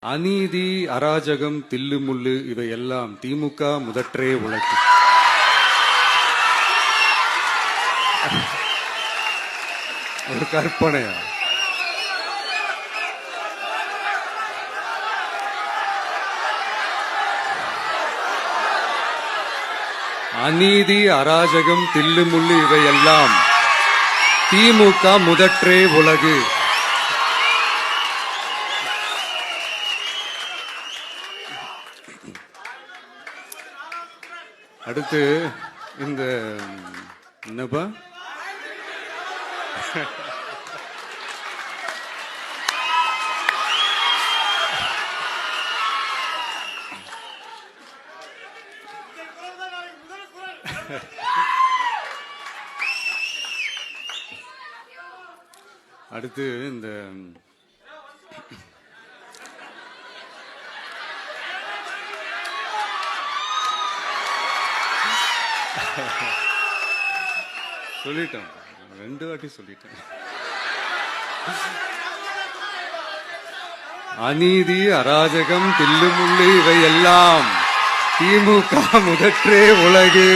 அநீதி, அராஜகம், தில்லுமுள்ளு இவையெல்லாம் திமுக முதற்றே உலகு. ஒரு கற்பனையா? அநீதி, அராஜகம், தில்லுமுள்ளு இவையெல்லாம் திமுக முதற்றே உலகு. அடுத்து இந்த என்னப்பா அடுத்து இந்த சொல்லிட்டேன், 2 வாட்டி சொல்லிட்டேன். அநீதி, அராஜகம், தில்லுமுள்ளு இவையெல்லாம் திமுக முதற்றே உலகு.